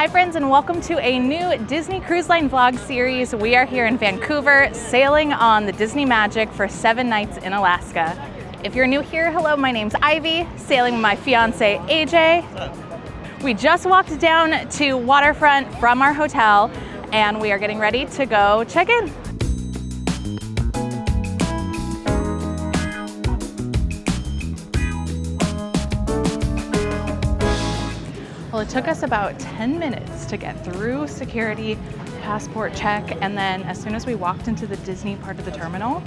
Hi friends, and welcome to a new Disney Cruise Line vlog series. We are here in Vancouver sailing on the Disney Magic for 7 nights in Alaska. If you're new here, hello, my name's Ivy, sailing with my fiance AJ. We just walked down to waterfront from our hotel and we are getting ready to go check in. Well, it took us about 10 minutes to get through security, passport check, and then as soon as we walked into the Disney part of the terminal,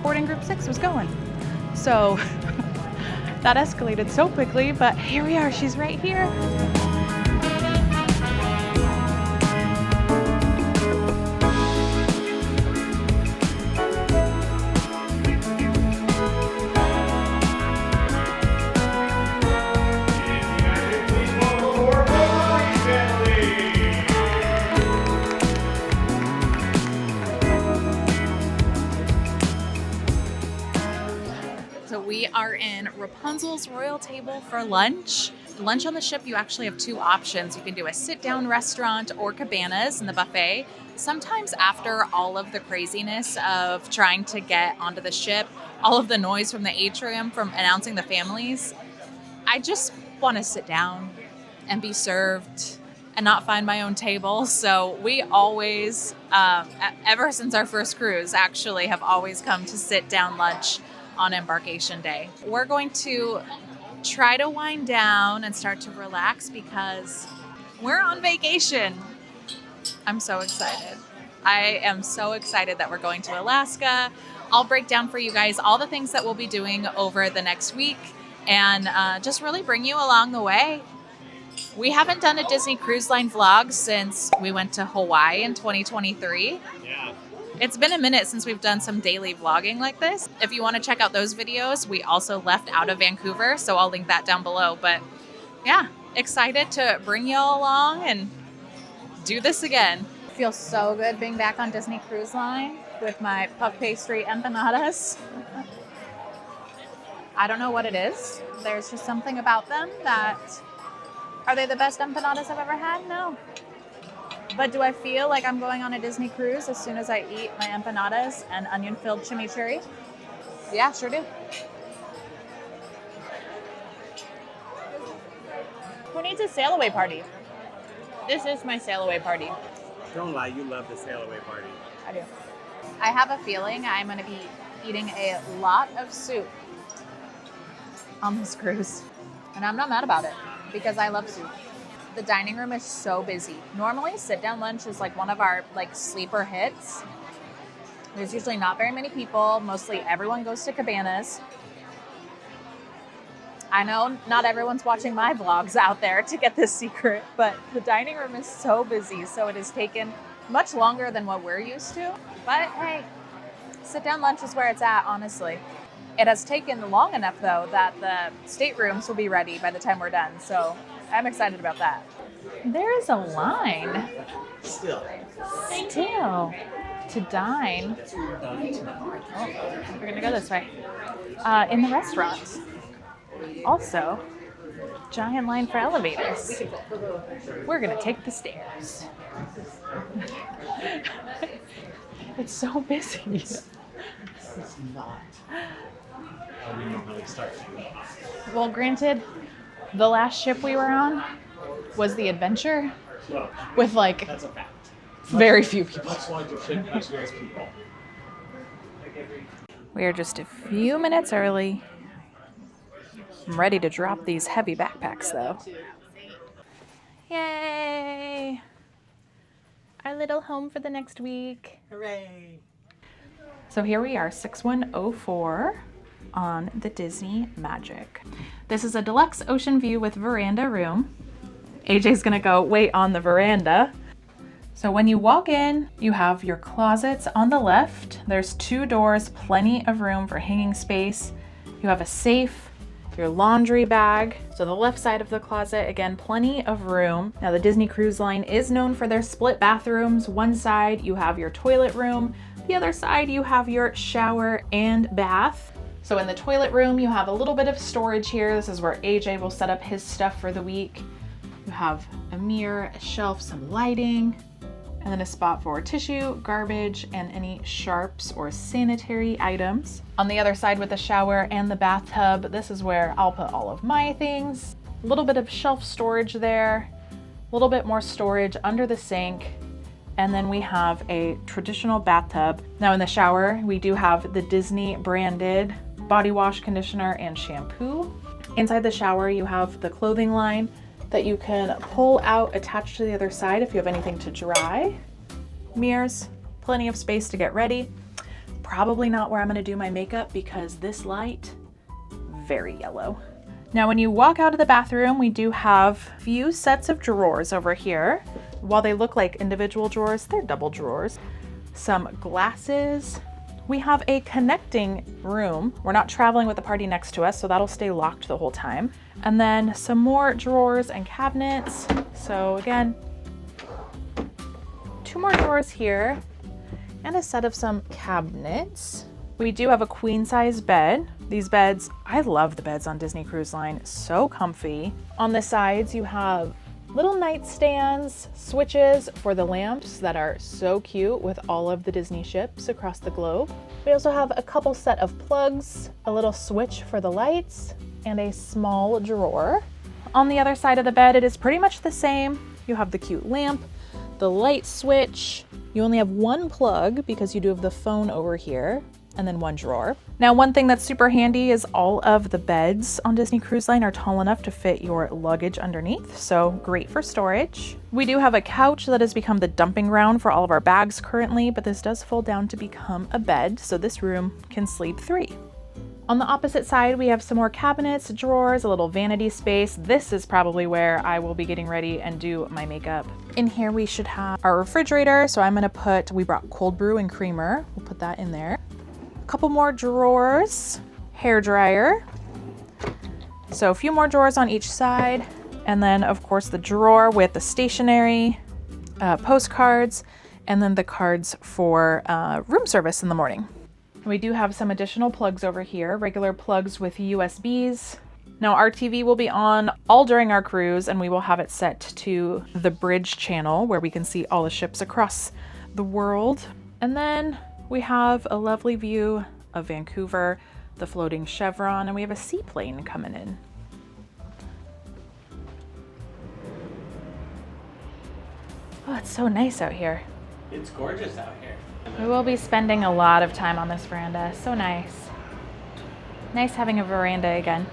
boarding group 6 was going. So that escalated so quickly, but here we are, she's right here. We are in Rapunzel's Royal Table for lunch. Lunch on the ship, you actually have two options. You can do a sit-down restaurant or cabanas in the buffet. Sometimes after all of the craziness of trying to get onto the ship, all of the noise from the atrium from announcing the families, I just want to sit down and be served and not find my own table. So we always, ever since our first cruise, actually have always come to sit down lunch on Embarkation Day. We're going to try to wind down and start to relax because we're on vacation. I'm so excited. I am so excited that we're going to Alaska. I'll break down for you guys all the things that we'll be doing over the next week and just really bring you along the way. We haven't done a Disney Cruise Line vlog since we went to Hawaii in 2023. Yeah. It's been a minute since we've done some daily vlogging like this. If you want to check out those videos, we also left out of Vancouver, so I'll link that down below. But yeah, excited to bring you all along and do this again. It feels so good being back on Disney Cruise Line with my puff pastry empanadas. I don't know what it is. There's just something about them that... Are they the best empanadas I've ever had? No. But do I feel like I'm going on a Disney cruise as soon as I eat my empanadas and onion-filled chimichurri? Yeah, sure do. Who needs a sail-away party? This is my sail-away party. Don't lie, you love the sail-away party. I do. I have a feeling I'm going to be eating a lot of soup on this cruise. And I'm not mad about it because I love soup. The dining room is so busy. Normally, sit-down lunch is like one of our sleeper hits. There's usually not very many people. Mostly everyone goes to cabanas. I know not everyone's watching my vlogs out there to get this secret, but the dining room is so busy, so it has taken much longer than what we're used to. But hey, sit-down lunch is where it's at, honestly. It has taken long enough, though, that the staterooms will be ready by the time we're done, so I'm excited about that. There is a line still to dine. Oh, we're gonna go this way. In the restaurant. Also, giant line for elevators. We're gonna take the stairs. It's so busy. It's not. We normally start. Well, granted, the last ship we were on was the Adventure with that's a fact. Very few people. Much larger ship, much less people. We are just a few minutes early. I'm ready to drop these heavy backpacks though. Yay! Our little home for the next week. Hooray! So here we are, 6104 on the Disney Magic. This is a deluxe ocean view with veranda room. AJ's gonna go wait on the veranda. So when you walk in, you have your closets on the left. There's 2 doors, plenty of room for hanging space. You have a safe, your laundry bag. So the left side of the closet, again, plenty of room. Now the Disney Cruise Line is known for their split bathrooms. One side you have your toilet room. The other side you have your shower and bath. So in the toilet room, you have a little bit of storage here. This is where AJ will set up his stuff for the week. You have a mirror, a shelf, some lighting, and then a spot for tissue, garbage, and any sharps or sanitary items. On the other side with the shower and the bathtub, this is where I'll put all of my things. A little bit of shelf storage there, a little bit more storage under the sink, and then we have a traditional bathtub. Now in the shower, we do have the Disney branded body wash, conditioner, and shampoo. Inside the shower, you have the clothing line that you can pull out, attached to the other side if you have anything to dry. Mirrors, plenty of space to get ready. Probably not where I'm gonna do my makeup because this light, very yellow. Now when you walk out of the bathroom, we do have a few sets of drawers over here. While they look like individual drawers, they're double drawers. Some glasses. We have a connecting room. We're not traveling with the party next to us, so that'll stay locked the whole time. And then some more drawers and cabinets. So again, 2 more drawers here and a set of some cabinets. We do have a queen size bed. These beds, I love the beds on Disney Cruise Line, so comfy. On the sides, you have little nightstands, switches for the lamps that are so cute with all of the Disney ships across the globe. We also have a couple set of plugs, a little switch for the lights, and a small drawer. On the other side of the bed, it is pretty much the same. You have the cute lamp, the light switch. You only have 1 plug because you do have the phone over here, and then 1 drawer. Now, one thing that's super handy is all of the beds on Disney Cruise Line are tall enough to fit your luggage underneath, so great for storage. We do have a couch that has become the dumping ground for all of our bags currently, but this does fold down to become a bed, so this room can sleep 3. On the opposite side, we have some more cabinets, drawers, a little vanity space. This is probably where I will be getting ready and do my makeup. In here, we should have our refrigerator. So I'm gonna we brought cold brew and creamer. We'll put that in there. A couple more drawers, hair dryer. So a few more drawers on each side. And then of course the drawer with the stationery, postcards, and then the cards for room service in the morning. We do have some additional plugs over here, regular plugs with USBs. Now our TV will be on all during our cruise, and we will have it set to the bridge channel where we can see all the ships across the world. And then we have a lovely view of Vancouver, the floating chevron, and we have a seaplane coming in. Oh, it's so nice out here. It's gorgeous out here. We will be spending a lot of time on this veranda. So nice. Nice having a veranda again.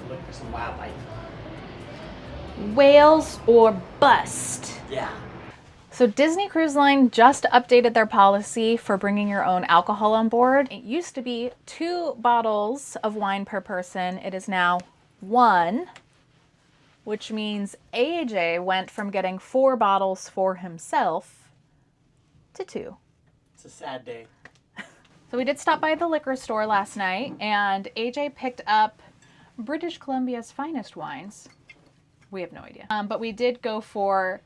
Look for some wildlife. Whales or bust. Yeah. So Disney Cruise Line just updated their policy for bringing your own alcohol on board. It used to be 2 bottles of wine per person. It is now 1, which means AJ went from getting 4 bottles for himself to 2. It's a sad day. So we did stop by the liquor store last night, and AJ picked up British Columbia's finest wines. We have no idea. But we did go for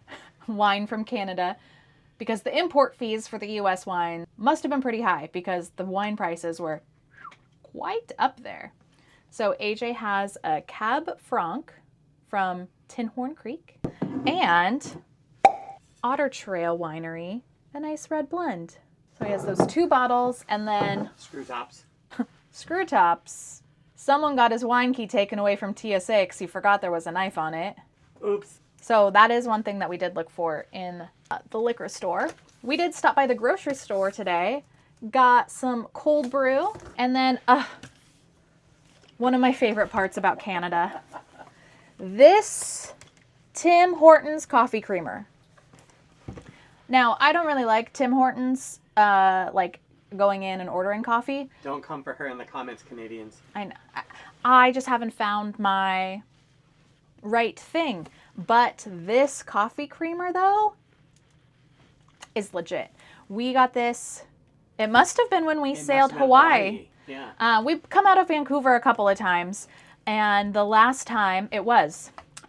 wine from Canada because the import fees for the US wine must have been pretty high because the wine prices were quite up there. So AJ has a Cab Franc from Tin Horn Creek and Otter Trail Winery, a nice red blend. So he has those 2 bottles, and then Screw tops. screw tops. Someone got his wine key taken away from TSA because he forgot there was a knife on it. Oops. So that is one thing that we did look for in the liquor store. We did stop by the grocery store today, got some cold brew, and then one of my favorite parts about Canada, this Tim Hortons coffee creamer. Now, I don't really like Tim Hortons, like going in and ordering coffee. Don't come for her in the comments, Canadians. I know. I just haven't found my right thing. But this coffee creamer, though, is legit. We got this, it must have been when we sailed Hawaii. Yeah. We've come out of Vancouver a couple of times, and the last time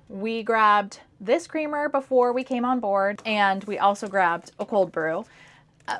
we grabbed this creamer before we came on board, and we also grabbed a cold brew.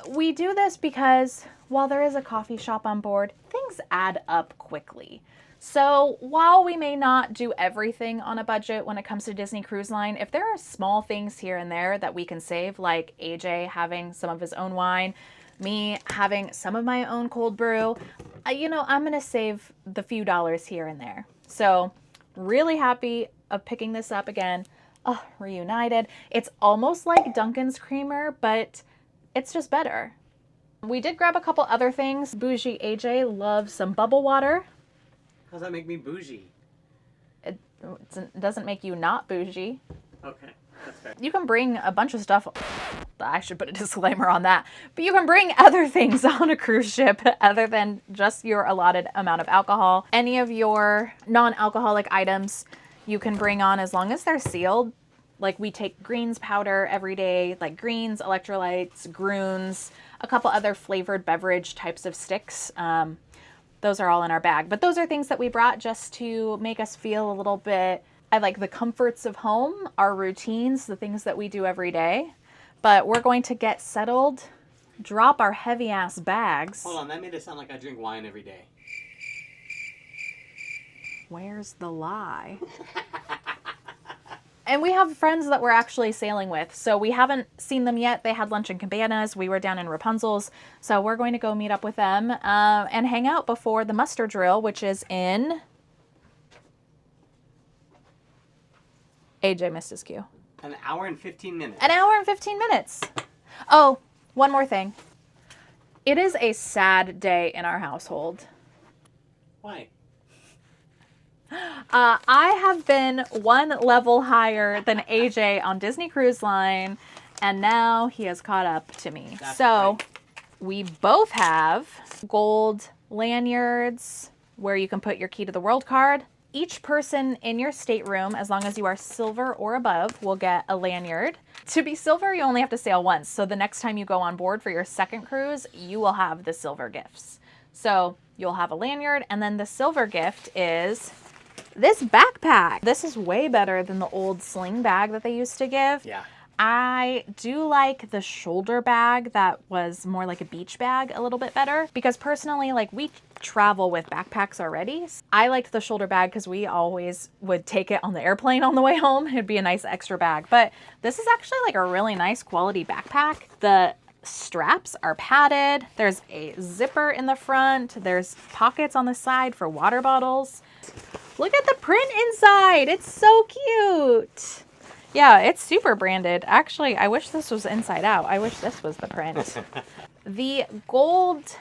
We do this because while there is a coffee shop on board, things add up quickly. So while we may not do everything on a budget when it comes to Disney Cruise Line, if there are small things here and there that we can save, like AJ having some of his own wine, me having some of my own cold brew, I'm going to save the few dollars here and there. So really happy of picking this up again. Oh, reunited. It's almost like Dunkin's creamer, but it's just better. We did grab a couple other things. Bougie AJ loves some bubble water. How does that make me bougie? It doesn't make you not bougie. Okay, that's fair. You can bring a bunch of stuff. I should put a disclaimer on that. But you can bring other things on a cruise ship other than just your allotted amount of alcohol. Any of your non-alcoholic items you can bring on as long as they're sealed. Like we take greens powder every day, like greens, electrolytes, Groons, a couple other flavored beverage types of sticks. Those are all in our bag. But those are things that we brought just to make us feel a little bit, I like the comforts of home, our routines, the things that we do every day. But we're going to get settled, drop our heavy ass bags. Hold on, that made it sound like I drink wine every day. Where's the lie? And we have friends that we're actually sailing with. So we haven't seen them yet. They had lunch in Cabanas. We were down in Rapunzel's. So we're going to go meet up with them and hang out before the muster drill, which is in... AJ missed his cue. An hour and 15 minutes. An hour and 15 minutes. Oh, one more thing. It is a sad day in our household. Why? I have been one level higher than AJ on Disney Cruise Line, and now he has caught up to me. That's so right. We both have gold lanyards where you can put your key to the world card. Each person in your stateroom, as long as you are silver or above, will get a lanyard. To be silver, you only have to sail once. So the next time you go on board for your second cruise, you will have the silver gifts. So you'll have a lanyard, and then the silver gift is this backpack. This is way better than the old sling bag that they used to give. Yeah. I do like the shoulder bag that was more like a beach bag a little bit better because personally, like we travel with backpacks already. I liked the shoulder bag because we always would take it on the airplane on the way home. It'd be a nice extra bag, but this is actually like a really nice quality backpack. The straps are padded. There's a zipper in the front. There's pockets on the side for water bottles. Look at the print inside. It's so cute. Yeah, it's super branded. Actually, I wish this was inside out. I wish this was the print. The gold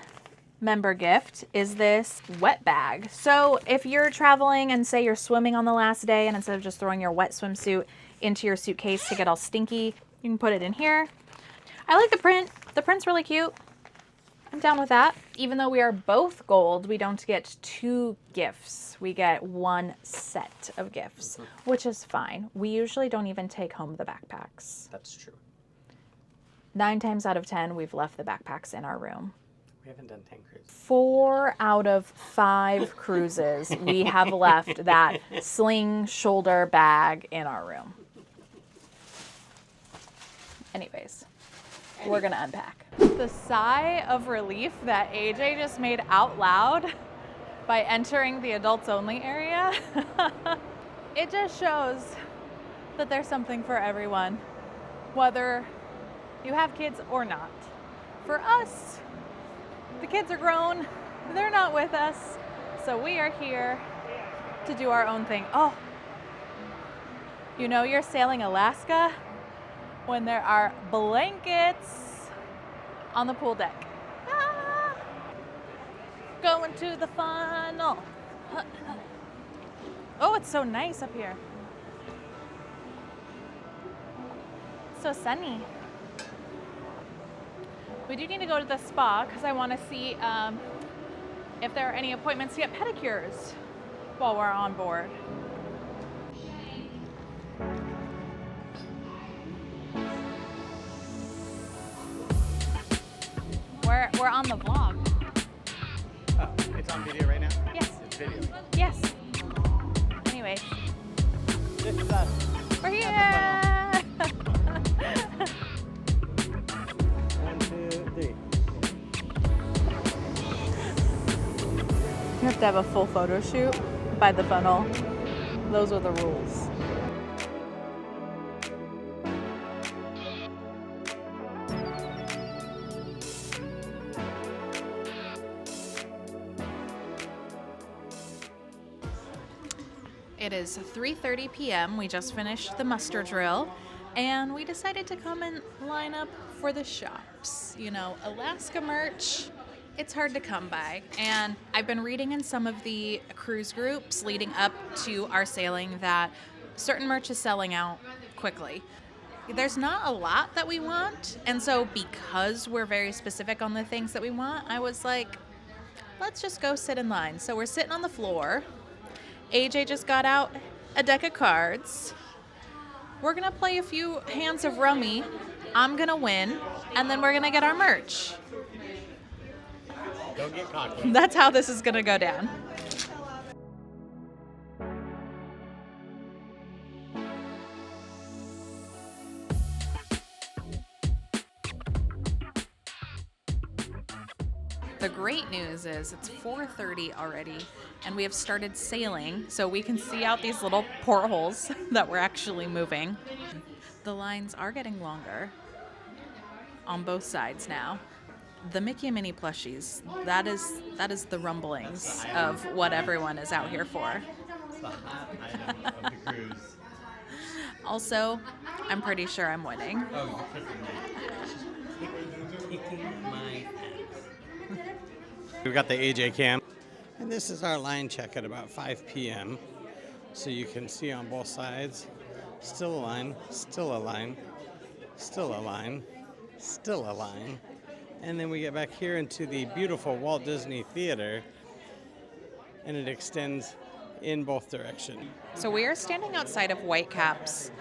member gift is this wet bag. So if you're traveling and say you're swimming on the last day and instead of just throwing your wet swimsuit into your suitcase to get all stinky, you can put it in here. I like the print. The print's really cute. I'm down with that. Even though we are both gold, we don't get 2 gifts. We get 1 set of gifts, which is fine. We usually don't even take home the backpacks. That's true. 9 times out of 10, we've left the backpacks in our room. We haven't done 10 cruises. 4 out of 5 cruises, we have left that sling shoulder bag in our room. Anyways. We're going to unpack. The sigh of relief that AJ just made out loud by entering the adults only area, it just shows that there's something for everyone, whether you have kids or not. For us, the kids are grown, they're not with us, so we are here to do our own thing. Oh, you know you're sailing Alaska when there are blankets on the pool deck. Ah, going to the funnel. Oh, it's so nice up here. So sunny. We do need to go to the spa because I want to see if there are any appointments to get pedicures while we're on board. We're on the vlog. Oh, it's on video right now? Yes. It's video. Yes. Anyways, This is us. we're here. 1, 2, 3. You have to have a full photo shoot by the funnel. Those are the rules. It is 3:30 p.m. We just finished the muster drill, and we decided to come and line up for the shops. You know, Alaska merch, it's hard to come by. And I've been reading in some of the cruise groups leading up to our sailing that certain merch is selling out quickly. There's not a lot that we want, and so because we're very specific on the things that we want, I was like, let's just go sit in line. So we're sitting on the floor. AJ just got out a deck of cards. We're gonna play a few hands of rummy. I'm gonna win, and then we're gonna get our merch. Don't get cocky. That's how this is gonna go down. The great news is it's 4:30 already, and we have started sailing, so we can see out these little portholes that we're actually moving. The lines are getting longer on both sides now. The Mickey and Minnie plushies, that is the rumblings of what everyone is out here for. It's the hot item of the cruise. Also, I'm pretty sure I'm winning. Oh, you're kicking my ass. We've got the AJ cam. And this is our line check at about 5 p.m. So you can see on both sides, still a line, still a line, still a line, still a line. And then we get back here into the beautiful Walt Disney Theater, and it extends in both directions. So we are standing outside of Whitecaps.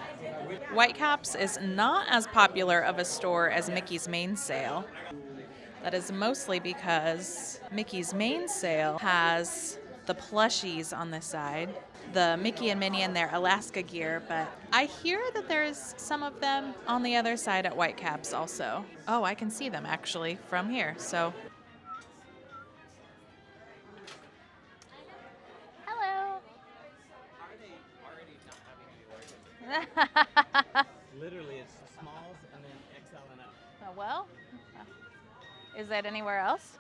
Whitecaps is not as popular of a store as Mickey's Mainsail. That is mostly because Mickey's Mainsail has the plushies on this side, the Mickey and Minnie in their Alaska gear, but I hear that there's some of them on the other side at Whitecaps also. Oh, I can see them actually from here, so. Hello. Are they already not having any work? Literally, it's smalls and then XL and up. Oh, well, is that anywhere else?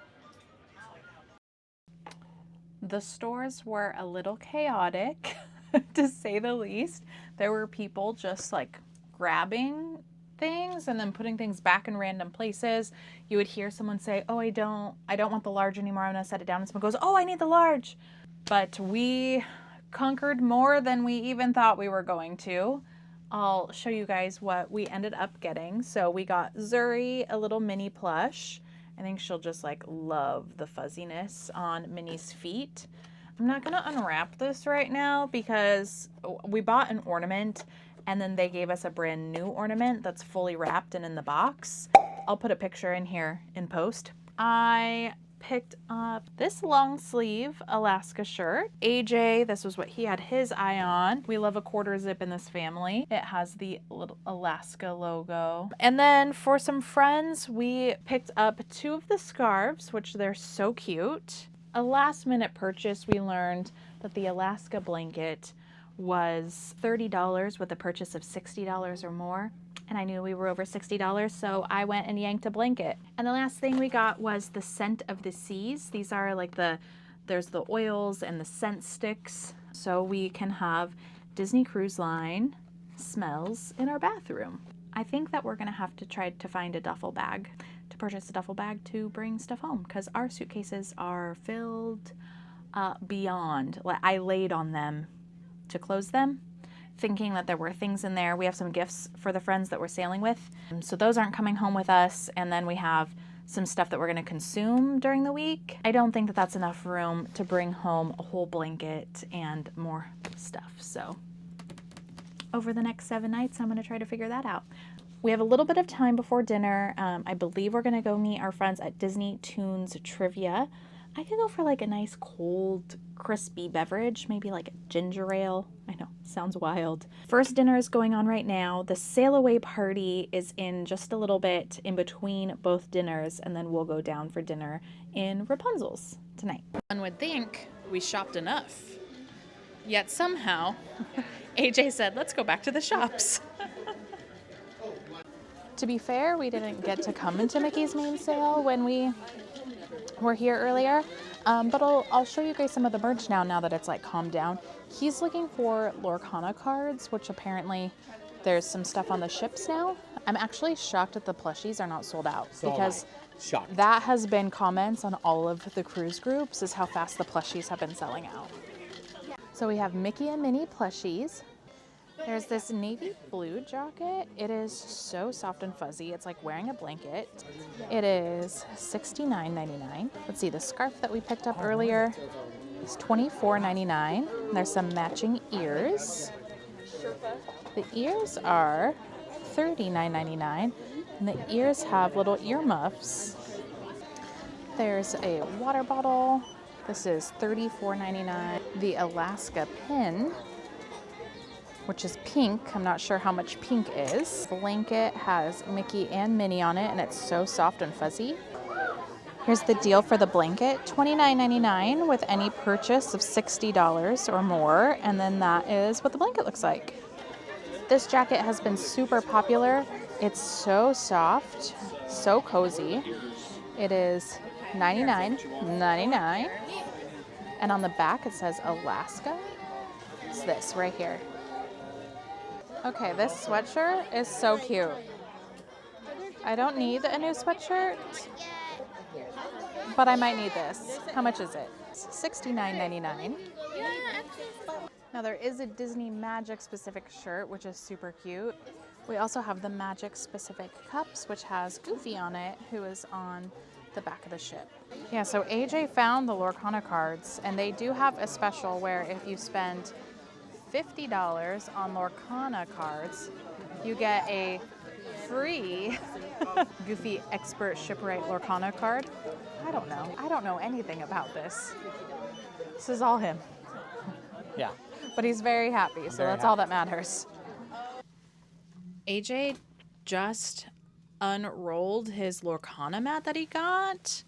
The stores were a little chaotic, to say the least. There were people just like grabbing things and then putting things back in random places. You would hear someone say, "Oh, I don't want the large anymore. I'm gonna set it down." And someone goes, "Oh, I need the large." But we conquered more than we even thought we were going to. I'll show you guys what we ended up getting. So we got Zuri a little mini plush. I think she'll just like love the fuzziness on Minnie's feet. I'm not gonna unwrap this right now because we bought an ornament and then they gave us a brand new ornament that's fully wrapped and in the box. I'll put a picture in here in post. I picked up this long sleeve Alaska shirt. AJ, this was what he had his eye on. We love a quarter zip in this family. It has the little Alaska logo. And then for some friends, we picked up 2 of the scarves, which they're so cute. A last minute purchase, we learned that the Alaska blanket was $30 with a purchase of $60 or more. And I knew we were over $60, so I went and yanked a blanket. And the last thing we got was the Scent of the Seas. These are like there's the oils and the scent sticks, so we can have Disney Cruise Line smells in our bathroom. I think that we're gonna have to try to find a duffel bag, to purchase a duffel bag to bring stuff home, because our suitcases are filled beyond. I laid on them to close them, thinking that there were things in there. We have some gifts for the friends that we're sailing with, so those aren't coming home with us. And then we have some stuff that we're going to consume during the week. I don't think that that's enough room to bring home a whole blanket and more stuff. So over the next 7 nights, I'm going to try to figure that out. We have a little bit of time before dinner. I believe we're going to go meet our friends at Disney Tunes Trivia. I could go for like a nice cold, crispy beverage, maybe like a ginger ale. I know, sounds wild. First dinner is going on right now. The sail away party is in just a little bit in between both dinners, and then we'll go down for dinner in Rapunzel's tonight. When one would think we shopped enough. Yet somehow, AJ said, let's go back to the shops. To be fair, we didn't get to come into Mickey's main sale when we were here earlier. But I'll show you guys some of the merch now that it's like calmed down. He's looking for Lorcana cards, which apparently there's some stuff on the ships now. I'm actually shocked that the plushies are not sold out because that has been comments on all of the cruise groups is how fast the plushies have been selling out. So we have Mickey and Minnie plushies. There's this navy blue jacket. It is so soft and fuzzy. It's like wearing a blanket. It is $69.99. Let's see, the scarf that we picked up earlier is $24.99. There's some matching ears. The ears are $39.99, and the ears have little earmuffs. There's a water bottle. This is $34.99. The Alaska pin, which is pink. I'm not sure how much pink is. The blanket has Mickey and Minnie on it, and it's so soft and fuzzy. Here's the deal for the blanket, $29.99 with any purchase of $60 or more, and then that is what the blanket looks like. This jacket has been super popular. It's so soft, so cozy. It is $99.99, and on the back it says Alaska. It's this right here. Okay, this sweatshirt is so cute. I don't need a new sweatshirt, but I might need this. How much is it? It's $69.99. Now there is a Disney Magic specific shirt, which is super cute. We also have the Magic specific cups, which has Goofy on it, who is on the back of the ship. Yeah, so AJ found the Lorcana cards, and they do have a special where if you spend $50 on Lorcana cards, you get a free Goofy Expert Shipwright Lorcana card. I don't know. I don't know anything about this. This is all him. Yeah. But he's very happy, so that's all that matters. AJ just unrolled his Lorcana mat that he got.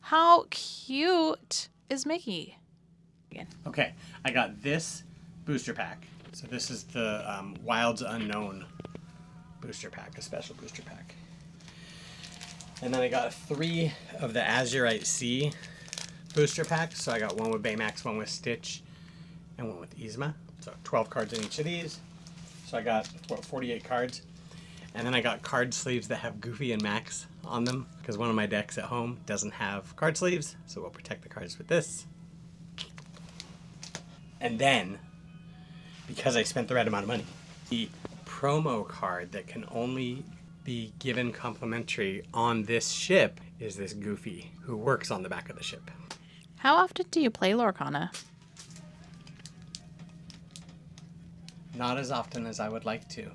How cute is Mickey? Okay, I got this booster pack. So this is the Wilds Unknown booster pack, a special booster pack. And then I got 3 of the Azurite Sea booster packs. So I got one with Baymax, one with Stitch, and one with Yzma. So 12 cards in each of these. So I got, 48 cards. And then I got card sleeves that have Goofy and Max on them, because one of my decks at home doesn't have card sleeves, so we'll protect the cards with this. And then, because I spent the right amount of money, the promo card that can only be given complimentary on this ship is this Goofy, who works on the back of the ship. How often do you play Lorcana? Not as often as I would like to.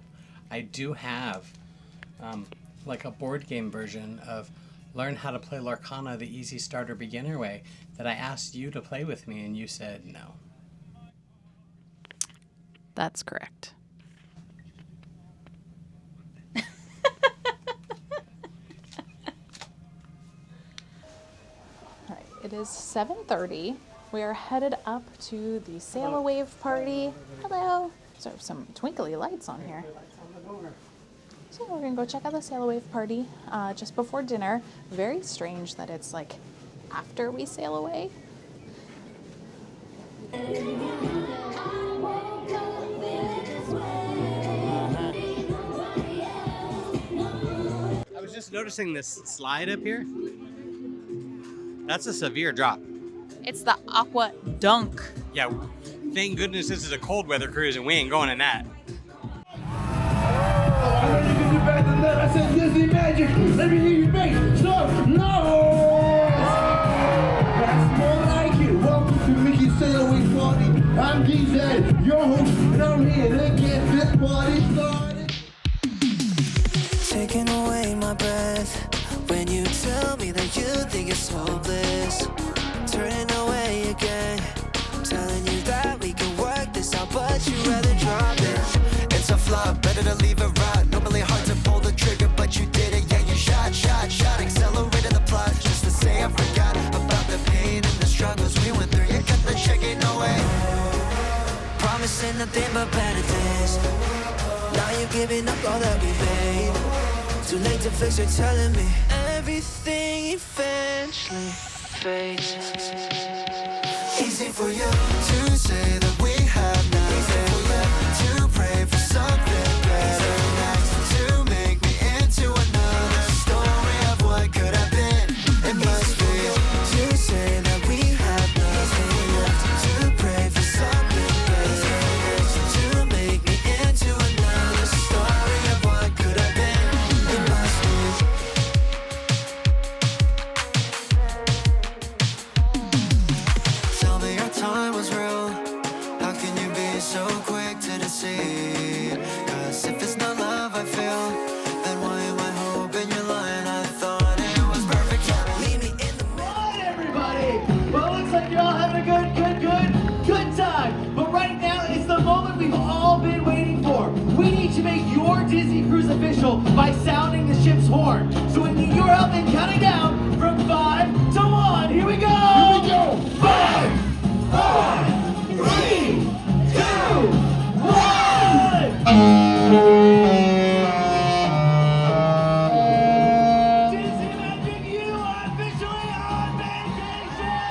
I do have like a board game version of Learn How to Play Lorcana the Easy Starter Beginner Way that I asked you to play with me, and you said no. That's correct. All right, it is 7:30. We are headed up to the Sail a Wave party. Hello. So some twinkly lights on here. So we're gonna go check out the Sail a Wave party just before dinner. Very strange that it's like after we sail away. I was just noticing this slide up here. That's a severe drop. It's the Aqua Dunk. Yeah, thank goodness this is a cold weather cruise and we ain't going in that. I heard you can do better than that. I said Disney Magic. Let me hear you make some noise. That's more like it. Welcome to Mickey's Sail Away Party. I'm DJ, your host, and I'm here to get this party started. Taking away my breath when you tell me that you think it's hopeless. Turning away again, telling you that we can work this out, but you'd rather drop it. It's a flop, better to leave it right. Normally hard to pull the trigger, but you did it. Yeah, you shot. Accelerated the plot just to say I forgot about the pain and the struggles. say nothing but better days. Now you're giving up all that we made. Too late to fix, you're telling me everything eventually fades. Easy for you to say that we have nothing, to pray for something better next, to make me into another story of what could have been. It must be to say that we have nothing left, to pray for something better next, to make me into another story of what could have been. It must be. Tell me your time was real. How can you be so quick to deceive? Cause if it's not love I feel, then why am I hoping you're lying? I thought it was perfect. Leave me in the middle. Hi, everybody! Well, it looks like you're all having a good time. But right now, it's the moment we've all been waiting for. We need to make your Disney cruise official by sounding the ship's horn. So we need your help in counting down from 5 to 1. Here we go! Here we go! 5, 4, 3, 2, 1! Disney Magic, you are officially on vacation!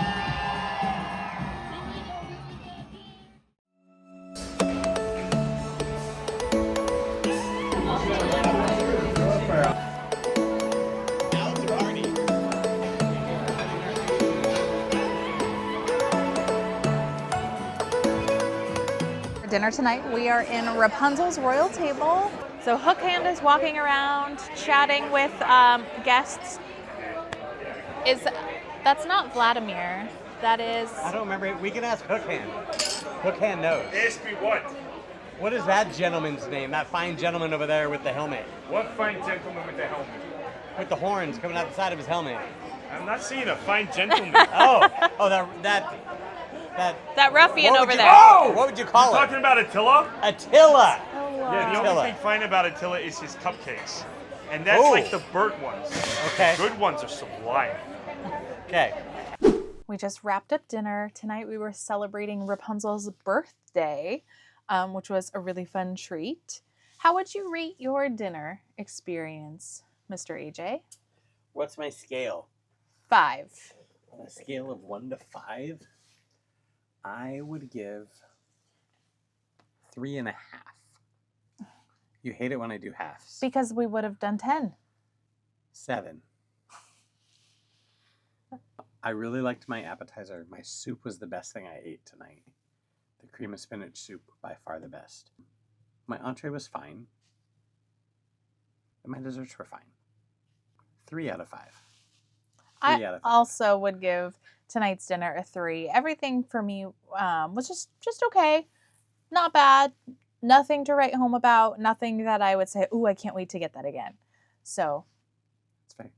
For dinner tonight, we are in Rapunzel's royal table. So Hook Hand is walking around, chatting with guests. That's not Vladimir. That is. I don't remember. We can ask Hook Hand. Hook Hand knows. Ask me what? What is that gentleman's name? That fine gentleman over there with the helmet, What fine gentleman with the helmet? with the horns coming out the side of his helmet. I'm not seeing a fine gentleman. That ruffian What over would you- there. Oh, what would you call Talking it? about Attila? Attila. Yeah, the Attila. only thing fine about Attila is his cupcakes. And that's Oh. like the burnt ones. Okay. Good ones are sublime. Okay. We just wrapped up dinner. Tonight we were celebrating Rapunzel's birthday, which was a really fun treat. How would you rate your dinner experience, Mr. AJ? What's my scale? 5. On a scale of 1 to 5, I would give 3.5. You hate it when I do halves. Because we would have done 10. 7. I really liked my appetizer. My soup was the best thing I ate tonight. The cream of spinach soup, by far the best. My entree was fine. And my desserts were fine. 3 out of 5. 3 I out of 5. also would give tonight's dinner a 3. Everything for me was just okay. Not bad. Nothing to write home about. Nothing that I would say, ooh, I can't wait to get that again. So, It's fine.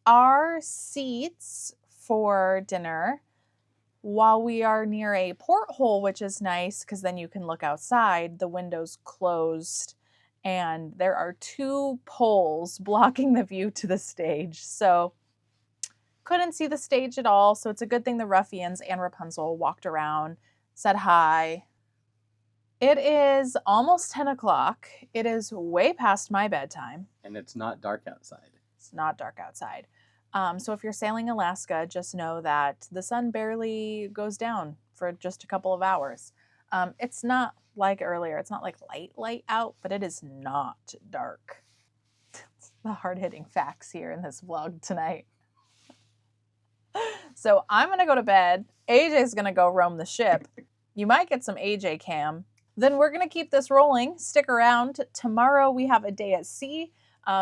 our seats for dinner, while we are near a porthole, which is nice because then you can look outside, the window's closed and there are 2 poles blocking the view to the stage. So couldn't see the stage at all. So it's a good thing the ruffians and Rapunzel walked around, said hi. It is almost 10 o'clock. It is way past my bedtime. And it's not dark outside. It's not dark outside. So if you're sailing Alaska, just know that the sun barely goes down for just a couple of hours. It's not like earlier. It's not like light out, but it is not dark. It's the hard-hitting facts here in this vlog tonight. So I'm going to go to bed. AJ's going to go roam the ship. You might get some AJ cam. Then we're going to keep this rolling. Stick around. Tomorrow we have a day at sea.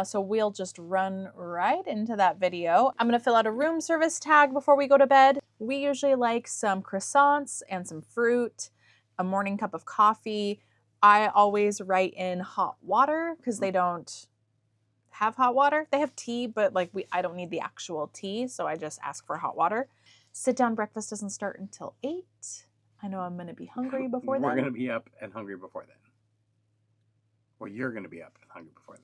So we'll just run right into that video. I'm going to fill out a room service tag before we go to bed. We usually like some croissants and some fruit, a morning cup of coffee. I always write in hot water because they don't have hot water. They have tea, but I don't need the actual tea, so I just ask for hot water. Sit down breakfast doesn't start until 8. I know I'm going to be hungry before then. We're going to be up and hungry before then. Well, you're going to be up and hungry before then.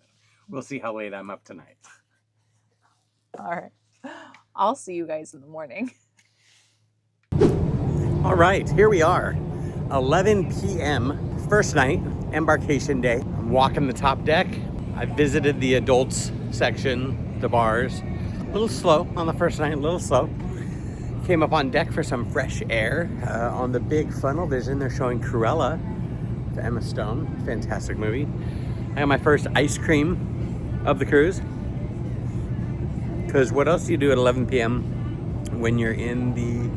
We'll see how late I'm up tonight. All right. I'll see you guys in the morning. All right, here we are. 11 p.m. First night, embarkation day. I'm walking the top deck. I visited the adults section, the bars. A little slow on the first night, a little slow. Came up on deck for some fresh air. On the big funnel vision, they're showing Cruella, the Emma Stone, fantastic movie. I got my first ice cream of the cruise. Because what else do you do at 11 p.m. when you're in the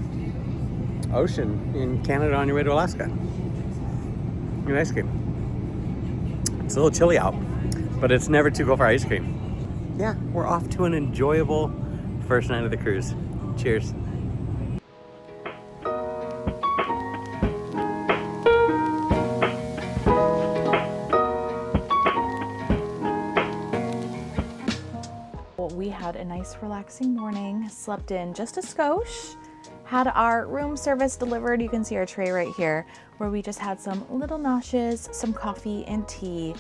ocean in Canada on your way to Alaska? Get ice cream. It's a little chilly out, but it's never too cold for ice cream. Yeah, we're off to an enjoyable first night of the cruise. Cheers. We had a nice relaxing morning, slept in just a skosh, had our room service delivered. You can see our tray right here, where we just had some little noshes, some coffee and tea,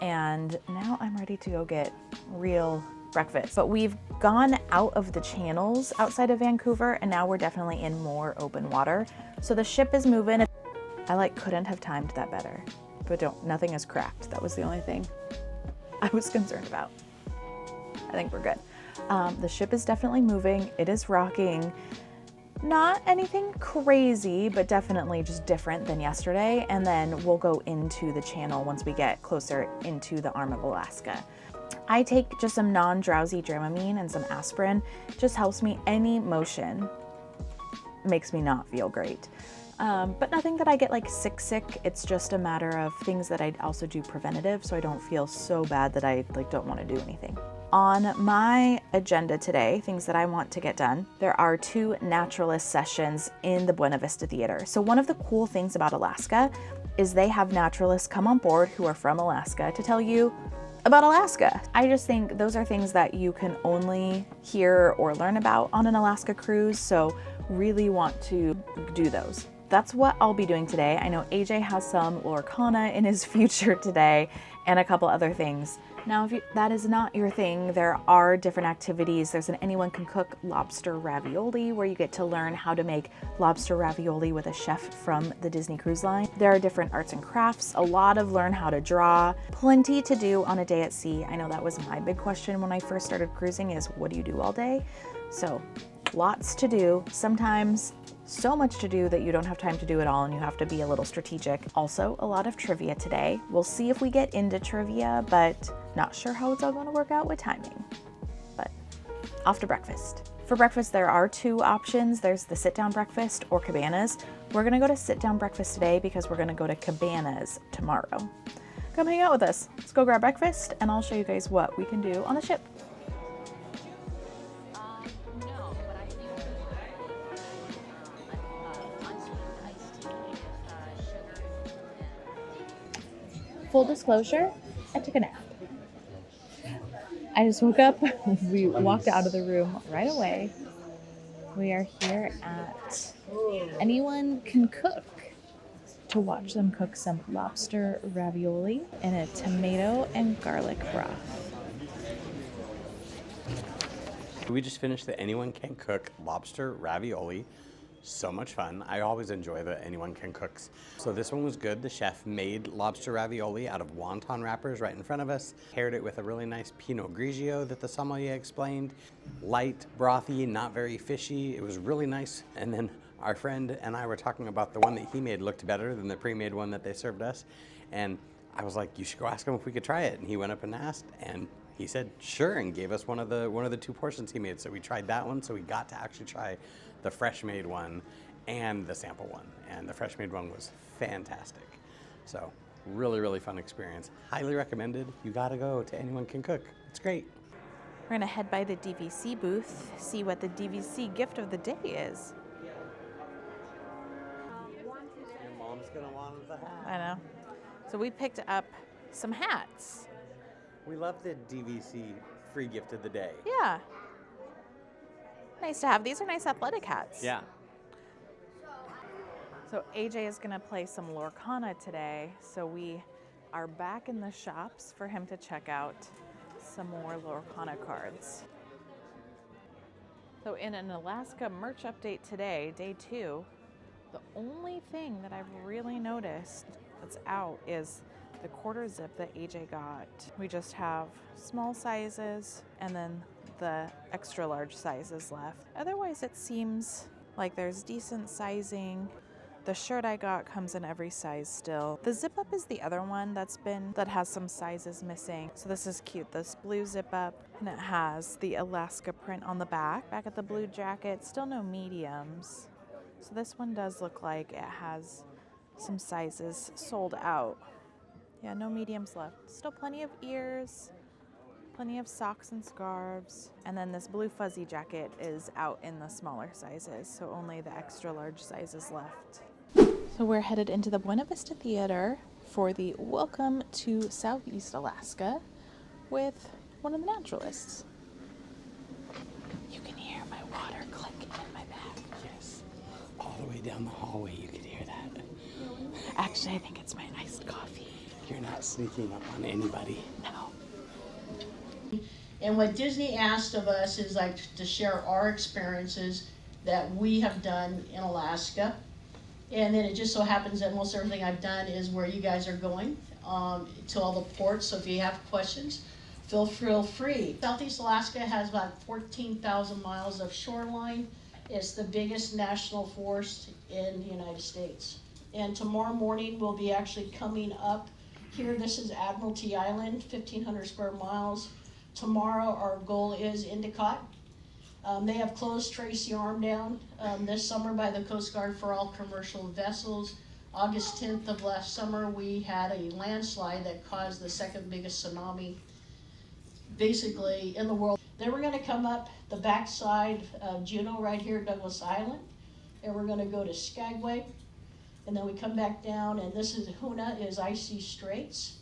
and now I'm ready to go get real breakfast. But we've gone out of the channels outside of Vancouver, and now we're definitely in more open water. So the ship is moving. I couldn't have timed that better, but nothing is cracked. That was the only thing I was concerned about. I think we're good. The ship is definitely moving. It is rocking. Not anything crazy, but definitely just different than yesterday. And then we'll go into the channel once we get closer into the arm of Alaska. I take just some non-drowsy Dramamine and some aspirin. Just helps me. Any motion makes me not feel great. But nothing that I get sick. It's just a matter of things that I also do preventative, so I don't feel so bad that I don't want to do anything. On my agenda today, things that I want to get done, there are 2 Naturalist sessions in the Buena Vista Theater. So one of the cool things about Alaska is they have naturalists come on board who are from Alaska to tell you about Alaska. I just think those are things that you can only hear or learn about on an Alaska cruise, so really want to do those. That's what I'll be doing today. I know AJ has some Lorcana in his future today and a couple other things. Now, if that is not your thing, there are different activities. There's an Anyone Can Cook lobster ravioli where you get to learn how to make lobster ravioli with a chef from the Disney Cruise Line. There are different arts and crafts, a lot of learn how to draw, plenty to do on a day at sea. I know that was my big question when I first started cruising is, what do you do all day? So lots to do. Sometimes so much to do that you don't have time to do it all and you have to be a little strategic. Also, a lot of trivia today. We'll see if we get into trivia, but not sure how it's all going to work out with timing. But off to breakfast. For breakfast, there are 2 options. There's the sit-down breakfast or cabanas. We're going to go to sit-down breakfast today because we're going to go to cabanas tomorrow. Come hang out with us. Let's go grab breakfast and I'll show you guys what we can do on the ship. Full disclosure, I took a nap. I just woke up, we walked out of the room right away. We are here at Anyone Can Cook to watch them cook some lobster ravioli in a tomato and garlic broth. We just finished the Anyone Can Cook lobster ravioli. So much fun. I always enjoy the Anyone Can Cooks. So this one was good. The chef made lobster ravioli out of wonton wrappers right in front of us. Paired it with a really nice Pinot Grigio that the sommelier explained. Light, brothy, not very fishy. It was really nice. And then our friend and I were talking about the one that he made looked better than the pre-made one that they served us. And I was like, you should go ask him if we could try it. And he went up and asked, and he said, sure, and gave us one of the 2 portions he made. So we tried that one, so we got to actually try the fresh made one and the sample one. And the fresh made one was fantastic. So really, really fun experience. Highly recommended. You gotta go to Anyone Can Cook. It's great. We're gonna head by the DVC booth, see what the DVC gift of the day is. Your mom's gonna want the hat. I know. So we picked up some hats. We love the DVC free gift of the day. Yeah. Nice to have. These are nice athletic hats. Yeah. So AJ is going to play some Lorcana today. So we are back in the shops for him to check out some more Lorcana cards. So in an Alaska merch update today, day 2, The only thing that I've really noticed that's out is the quarter zip that AJ got. We just have small sizes and then the extra large sizes left. Otherwise, it seems like there's decent sizing. The shirt I got comes in every size still. The zip up is the other one that has some sizes missing. So this is cute, this blue zip up, and it has the Alaska print on the back. Back at the blue jacket, still no mediums. So this one does look like it has some sizes sold out. Yeah, no mediums left. Still plenty of ears, plenty of socks and scarves. And then this blue fuzzy jacket is out in the smaller sizes, so only the extra large sizes left. So we're headed into the Buena Vista Theater for the Welcome to Southeast Alaska with one of the Naturalists. You can hear my water clicking in my bag. Yes. All the way down the hallway, you could hear that. Actually, I think it's my iced coffee. You're not sneaking up on anybody. No. And what Disney asked of us is like to share our experiences that we have done in Alaska. And then it just so happens that most everything I've done is where you guys are going, to all the ports. So if you have questions, feel free. Southeast Alaska has about 14,000 miles of shoreline. It's the biggest national forest in the United States. And tomorrow morning we'll be actually coming up here. This is Admiralty Island, 1,500 square miles. Tomorrow our goal is Endicott. They have closed Tracy Arm down this summer by the Coast Guard for all commercial vessels. August 10th of last summer, we had a landslide that caused the second biggest tsunami basically in the world. Then we're gonna come up the backside of Juneau right here, Douglas Island, and we're gonna go to Skagway, and then we come back down, and this is Hoonah is Icy Straits,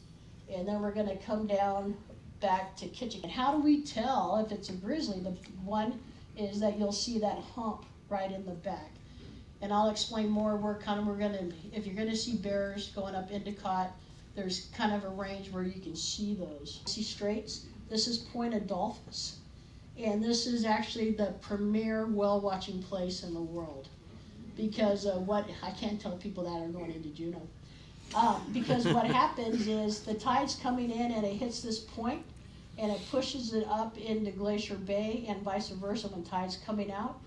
and then we're gonna come down back to Kitchick. And how do we tell if it's a grizzly? The one is that you'll see that hump right in the back. And We'll explain more. If you're gonna see bears going up Endicott, there's kind of a range where you can see those. Icy Straits, this is Point Adolphus. And this is actually the premier whale watching place in the world. Because I can't tell people that are going into Juneau. Because what happens is the tide's coming in and it hits this point and it pushes it up into Glacier Bay and vice versa when tide's coming out.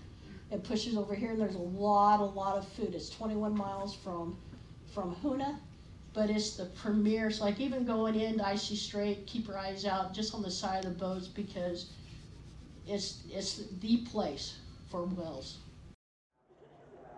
It pushes over here and there's a lot of food. It's 21 miles from Hoonah, but it's the premier. So like even going into Icy Strait, keep your eyes out just on the side of the boats because it's the place for whales.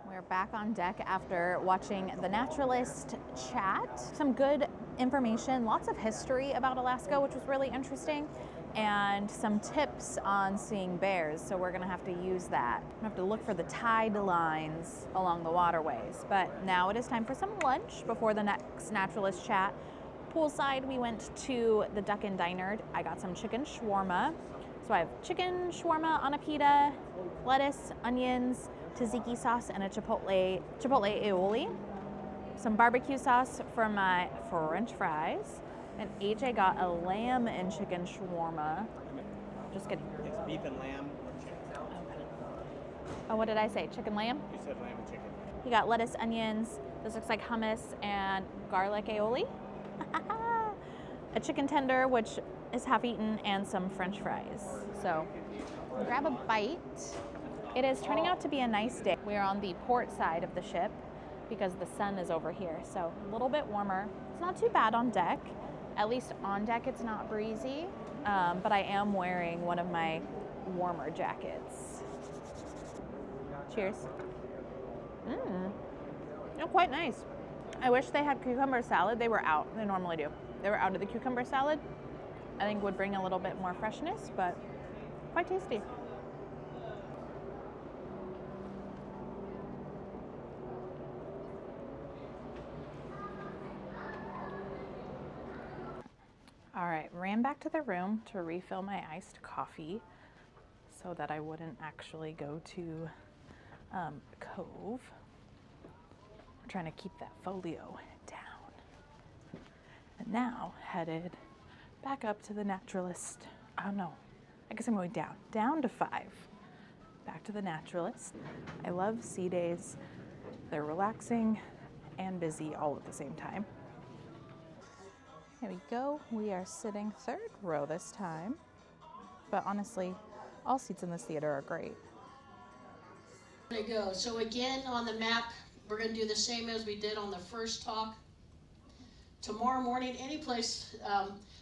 We're back on deck after watching the Naturalist chat. Some good information, lots of history about Alaska, which was really interesting, and some tips on seeing bears. So we're gonna have to use that. We have to look for the tide lines along the waterways. But now it is time for some lunch before the next Naturalist chat. Poolside, we went to the Duck and Diner. I got some chicken shawarma. So I have chicken shawarma on a pita, lettuce, onions, tzatziki sauce, and a chipotle aioli. Some barbecue sauce for my French fries. And AJ got a lamb and chicken shawarma. Just kidding. It's beef and lamb or chicken. Oh, what did I say? Chicken lamb? You said lamb and chicken. He got lettuce, onions. This looks like hummus and garlic aioli. A chicken tender, which is half eaten, and some French fries. So grab a bite. It is turning out to be a nice day. We are on the port side of the ship because the sun is over here, so a little bit warmer. It's not too bad on deck. At least on deck it's not breezy, but I am wearing one of my warmer jackets. Cheers. Oh, quite nice. I wish they had cucumber salad. They were out. They normally do. They were out of the cucumber salad. I think would bring a little bit more freshness, but quite tasty. All right, ran back to the room to refill my iced coffee so that I wouldn't actually go to Cove. I'm trying to keep that folio down. And now headed back up to the Naturalist. Oh no, I guess I'm going down to 5. Back to the Naturalist. I love sea days. They're relaxing and busy all at the same time. Here we go. We are sitting third row this time. But honestly, all seats in this theater are great. There you go. So again, on the map, we're going to do the same as we did on the first talk. Tomorrow morning, any place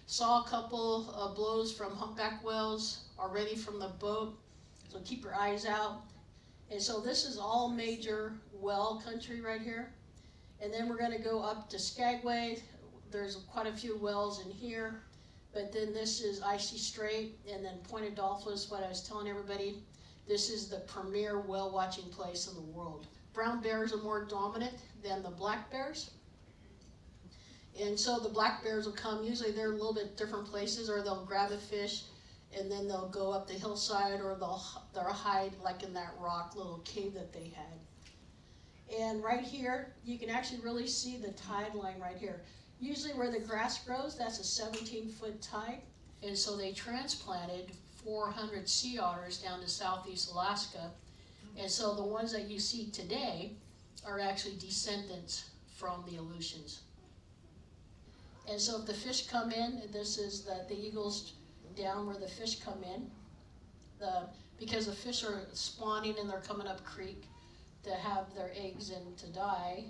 saw a couple of blows from humpback whales already from the boat. So keep your eyes out. And so this is all major whale country right here. And then we're going to go up to Skagway. There's quite a few whales in here. But then this is Icy Strait, and then Point Adolphus, what I was telling everybody. This is the premier whale watching place in the world. Brown bears are more dominant than the black bears. And so the black bears will come, usually they're a little bit different places, or they'll grab a fish and then they'll go up the hillside, or they'll hide like in that rock little cave that they had. And right here, you can actually really see the tide line right here. Usually where the grass grows, that's a 17-foot tide. And so they transplanted 400 sea otters down to southeast Alaska. And so the ones that you see today are actually descendants from the Aleutians. And so if the fish come in, this is the eagles down where the fish come in. Because the fish are spawning and they're coming up creek to have their eggs and to die.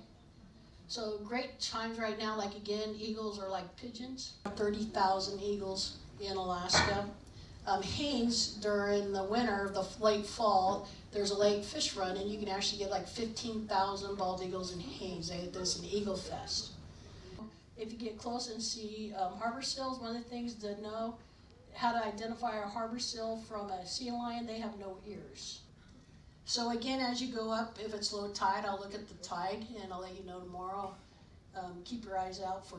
So great times right now, like again, eagles are like pigeons. 30,000 eagles in Alaska. Haines, during the winter, the late fall, there's a lake fish run, and you can actually get like 15,000 bald eagles in Haines. There's an Eagle Fest. If you get close and see harbor seals, one of the things to know how to identify a harbor seal from a sea lion, they have no ears. So again, as you go up, if it's low tide, I'll look at the tide and I'll let you know tomorrow. Keep your eyes out for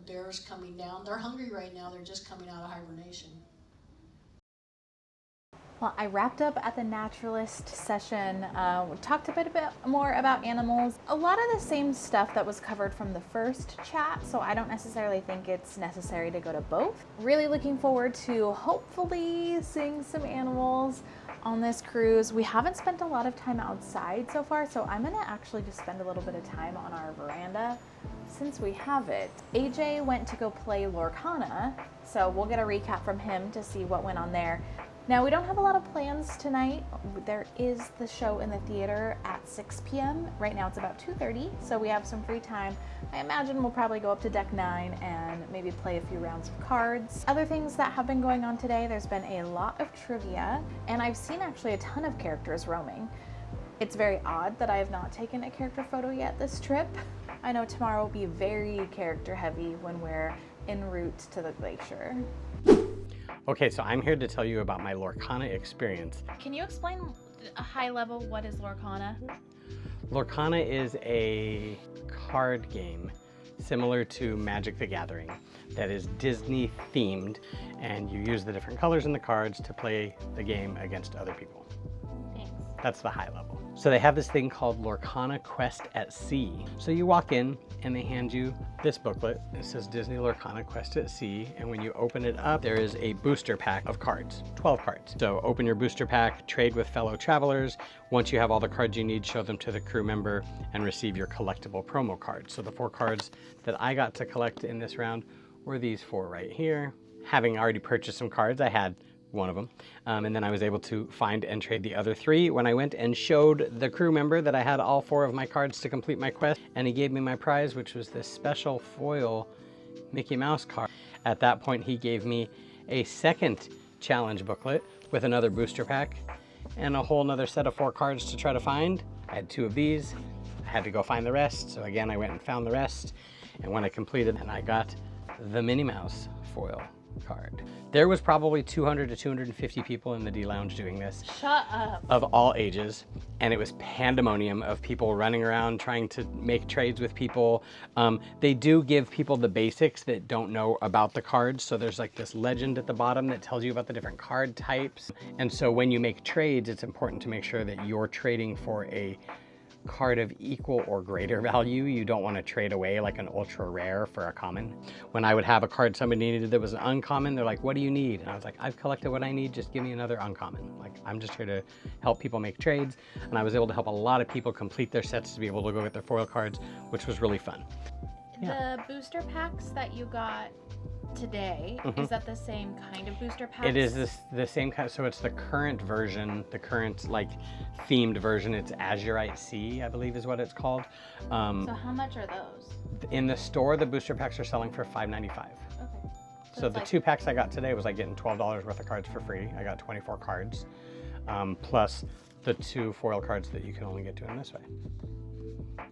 bears coming down. They're hungry right now, they're just coming out of hibernation. Well, I wrapped up at the Naturalist session. We talked a bit more about animals. A lot of the same stuff that was covered from the first chat, so I don't necessarily think it's necessary to go to both. Really looking forward to hopefully seeing some animals on this cruise. We haven't spent a lot of time outside so far, so I'm gonna actually just spend a little bit of time on our veranda since we have it. AJ went to go play Lorcana, so we'll get a recap from him to see what went on there. Now, we don't have a lot of plans tonight. There is the show in the theater at 6 p.m. Right now it's about 2:30, so we have some free time. I imagine we'll probably go up to deck 9 and maybe play a few rounds of cards. Other things that have been going on today, there's been a lot of trivia, and I've seen actually a ton of characters roaming. It's very odd that I have not taken a character photo yet this trip. I know tomorrow will be very character heavy when we're en route to the glacier. Okay, so I'm here to tell you about my Lorcana experience. Can you explain a high level what is Lorcana? Lorcana is a card game similar to Magic the Gathering that is Disney themed, and you use the different colors in the cards to play the game against other people. Thanks. That's the high level. So they have this thing called Lorcana Quest at Sea. So you walk in and they hand you this booklet. It says Disney Lorcana Quest at Sea, and when you open it up, there is a booster pack of cards, 12 cards. So open your booster pack, trade with fellow travelers. Once you have all the cards you need, show them to the crew member and receive your collectible promo cards. So the 4 cards that I got to collect in this round were these 4 right here. Having already purchased some cards, I had one of them, and then I was able to find and trade the other 3 when I went and showed the crew member that I had all 4 of my cards to complete my quest, and he gave me my prize, which was this special foil Mickey Mouse card. At that point, he gave me a second challenge booklet with another booster pack and a whole nother set of 4 cards to try to find. I had 2 of these. I had to go find the rest, so again I went and found the rest, and when I completed, and I got the Minnie Mouse foil card. There was probably 200 to 250 people in the D Lounge doing this. Shut up. Of all ages, and it was pandemonium of people running around trying to make trades with people. They do give people the basics that don't know about the cards, so there's like this legend at the bottom that tells you about the different card types, and so when you make trades, it's important to make sure that you're trading for a card of equal or greater value. You don't want to trade away like an ultra rare for a common. When I would have a card somebody needed that was an uncommon, they're like, what do you need? And I was like, I've collected what I need, just give me another uncommon. Like, I'm just here to help people make trades. And I was able to help a lot of people complete their sets to be able to go get their foil cards, which was really fun. The booster packs that you got today, is that the same kind of booster packs? It is the same kind, so it's the current version, the current like themed version. It's Azurite Sea, I believe is what it's called. So how much are those? In the store, the booster packs are selling for $5.95. Okay. So the 2 packs I got today was like getting $12 worth of cards for free. I got 24 cards, plus the 2 foil cards that you can only get to in this way.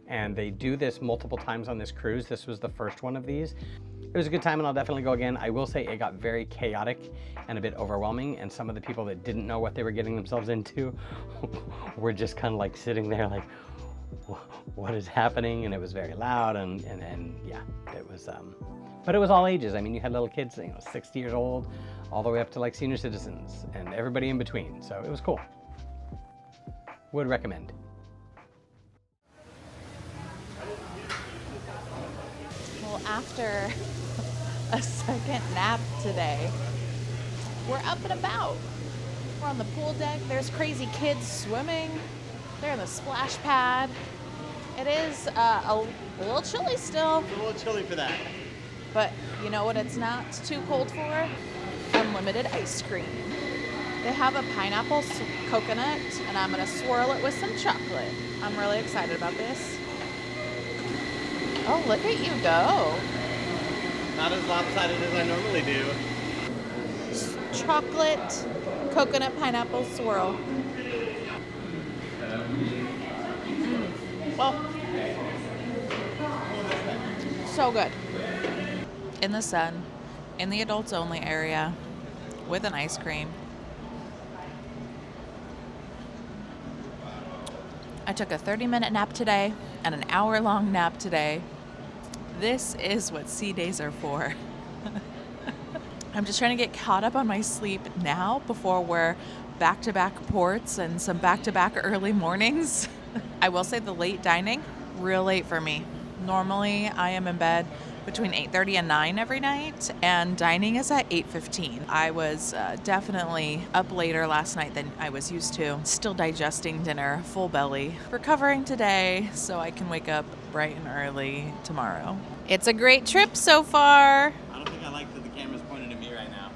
And they do this multiple times on this cruise. This was the first one of these. It was a good time and I'll definitely go again. I will say it got very chaotic and a bit overwhelming, and some of the people that didn't know what they were getting themselves into were just kind of like sitting there like, what is happening? And it was very loud and yeah, it was, but it was all ages. I mean, you had little kids, 60 years old, all the way up to like senior citizens and everybody in between. So it was cool. Would recommend. Well, after a second nap today, we're up and about. We're on the pool deck. There's crazy kids swimming. They're in the splash pad. It is a little chilly still. It's a little chilly for that. But you know what it's not too cold for? Unlimited ice cream. They have a pineapple coconut, and I'm gonna swirl it with some chocolate. I'm really excited about this. Oh, look at you go. Not as lopsided as I normally do. Chocolate, coconut, pineapple swirl. Oh, so good. In the sun, in the adults only area, with an ice cream. I took a 30-minute nap today and an hour-long nap today. This is what sea days are for. I'm just trying to get caught up on my sleep now before we're back-to-back ports and some back-to-back early mornings. I will say the late dining, real late for me. Normally, I am in bed between 8:30 and 9 every night, and dining is at 8:15. I was definitely up later last night than I was used to. Still digesting dinner, full belly. Recovering today so I can wake up bright and early tomorrow. It's a great trip so far. I don't think I like that the camera's pointed at me right now.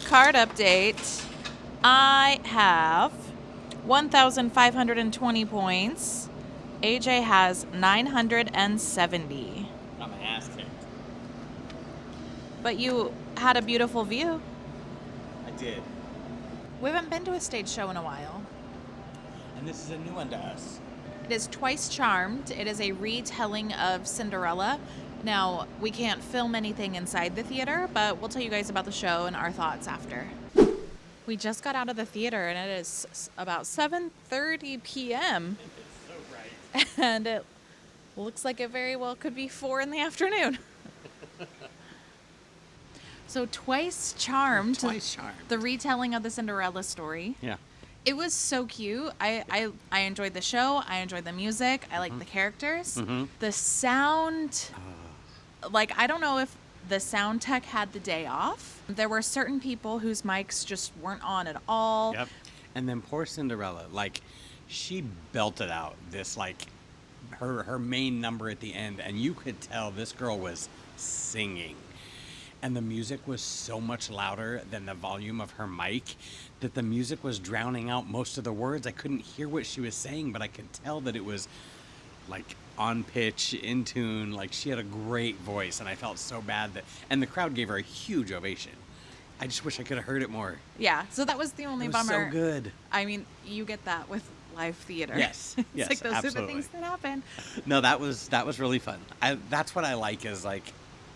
Card update. I have 1,520 points. AJ has 970. Got my ass kicked. But you had a beautiful view. I did. We haven't been to a stage show in a while. And this is a new one to us. It is Twice Charmed. It is a retelling of Cinderella. Now, we can't film anything inside the theater, but we'll tell you guys about the show and our thoughts after. We just got out of the theater, and it is about 7:30 p.m. It's so bright. And it looks like it very well could be 4 in the afternoon. So Twice Charmed. Twice Charmed. The retelling of the Cinderella story. Yeah. It was so cute. I enjoyed the show. I enjoyed the music. I liked the characters. The sound, like, I don't know if the sound tech had the day off. There were certain people whose mics just weren't on at all. Yep. And then poor Cinderella, like, she belted out this, like, her main number at the end, and you could tell this girl was singing. And the music was so much louder than the volume of her mic that the music was drowning out most of the words. I couldn't hear what she was saying, but I could tell that it was like on pitch, in tune. Like, she had a great voice, and I felt so bad and the crowd gave her a huge ovation. I just wish I could have heard it more. Yeah, so that was the only It was bummer. so good. I mean, you get that with live theater. Yes, It's yes, like those are the absolutely. things that happen. No, that was really fun. That's what I like, is like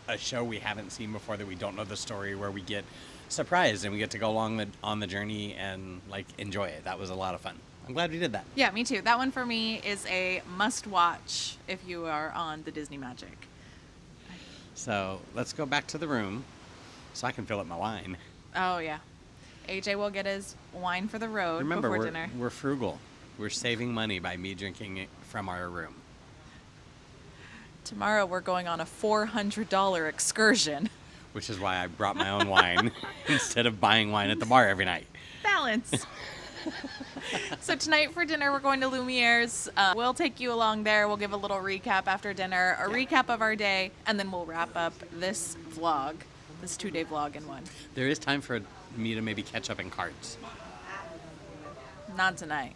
a show we haven't seen before that we don't know the story, where we get surprised and we get to go along on the journey and like enjoy it. That was a lot of fun. I'm glad we did that. Yeah, me too. That one for me is a must watch if you are on the Disney Magic. So let's go back to the room so I can fill up my wine. Oh yeah. AJ will get his wine for the road Remember, before dinner. we're frugal. We're saving money by me drinking from our room. Tomorrow we're going on a $400 excursion. Which is why I brought my own wine instead of buying wine at the bar every night. Balance. So tonight for dinner, we're going to Lumiere's. We'll take you along there. We'll give a little recap after dinner, a recap of our day, and then we'll wrap up this vlog, this 2-day vlog in one. There is time for me to maybe catch up in cards. Not tonight.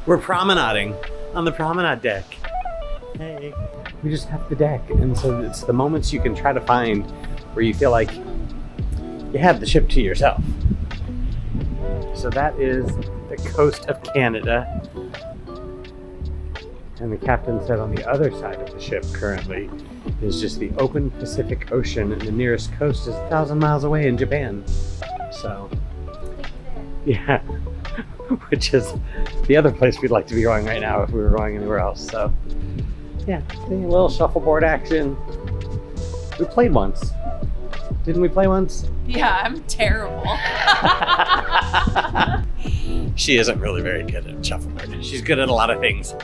We're promenading on the promenade deck. Hey. We just have the deck, and so it's the moments you can try to find where you feel like you have the ship to yourself. So that is the coast of Canada. And the captain said on the other side of the ship currently is just the open Pacific Ocean, and the nearest coast is 1,000 miles away in Japan. So, yeah, which is the other place we'd like to be going right now if we were going anywhere else. So, yeah, a little shuffleboard action. We played once. Didn't we play once? Yeah, I'm terrible. She isn't really very good at shuffleboard. She's good at a lot of things.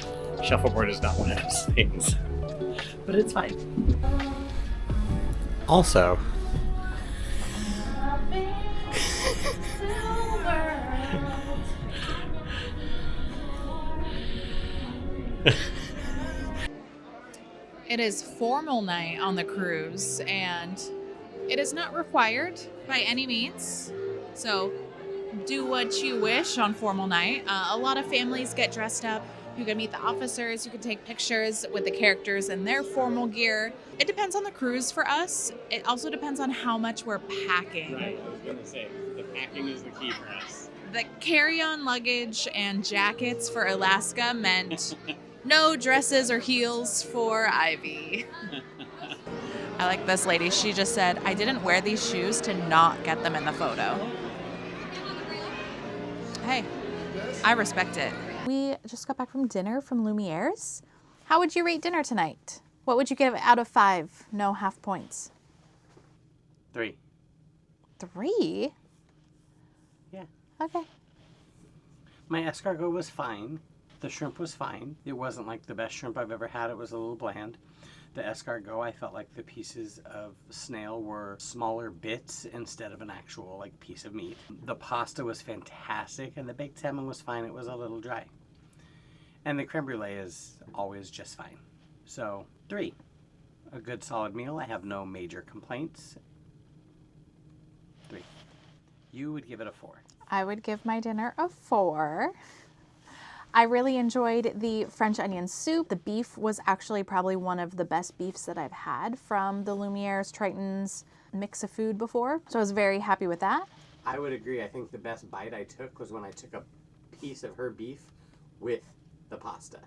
Shuffleboard is not one of those things. But it's fine. Also, it is formal night on the cruise, and it is not required by any means. So do what you wish on formal night. A lot of families get dressed up. You can meet the officers. You can take pictures with the characters in their formal gear. It depends on the cruise for us. It also depends on how much we're packing. right, I was going to say, the packing is the key for us. The carry-on luggage and jackets for Alaska meant no dresses or heels for Ivy. I like this lady. She just said, I didn't wear these shoes to not get them in the photo. Hey, I respect it. We just got back from dinner from Lumiere's. How would you rate dinner tonight? What would you give out of 5? No half points. 3. 3? Yeah. Okay. My escargot was fine. The shrimp was fine. It wasn't like the best shrimp I've ever had. It was a little bland. The escargot, I felt like the pieces of snail were smaller bits instead of an actual like piece of meat. The pasta was fantastic, and the baked salmon was fine. It was a little dry. And the creme brulee is always just fine. So 3. A good solid meal. I have no major complaints. 3. You would give it a 4. I would give my dinner a 4. I really enjoyed the French onion soup. The beef was actually probably one of the best beefs that I've had from the Lumiere's Triton's mix of food before. So I was very happy with that. I would agree. I think the best bite I took was when I took a piece of her beef with the pasta.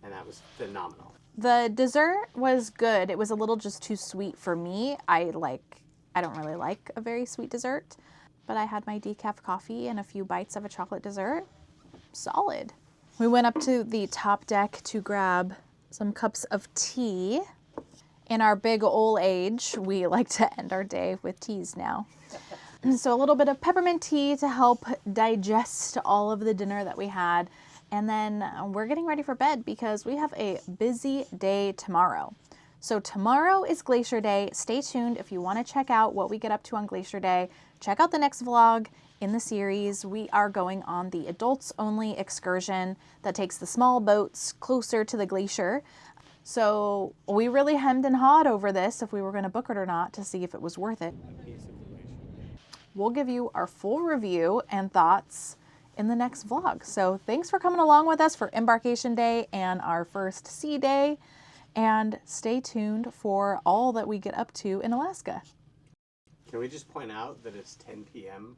And that was phenomenal. The dessert was good. It was a little just too sweet for me. I don't really like a very sweet dessert. But I had my decaf coffee and a few bites of a chocolate dessert. Solid. We went up to the top deck to grab some cups of tea. In our big old age, we like to end our day with teas now. So a little bit of peppermint tea to help digest all of the dinner that we had. And then we're getting ready for bed because we have a busy day tomorrow. So tomorrow is Glacier Day. Stay tuned if you want to check out what we get up to on Glacier Day. Check out the next vlog in the series. We are going on the adults only excursion that takes the small boats closer to the glacier. So we really hemmed and hawed over this if we were going to book it or not to see if it was worth it. We'll give you our full review and thoughts in the next vlog. So thanks for coming along with us for Embarkation Day and our first sea day. And stay tuned for all that we get up to in Alaska. Can we just point out that it's 10 p.m.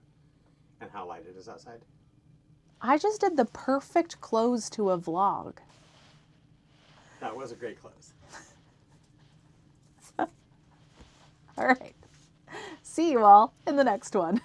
and how light it is outside? I just did the perfect close to a vlog. That was a great close. All right. See you all in the next one.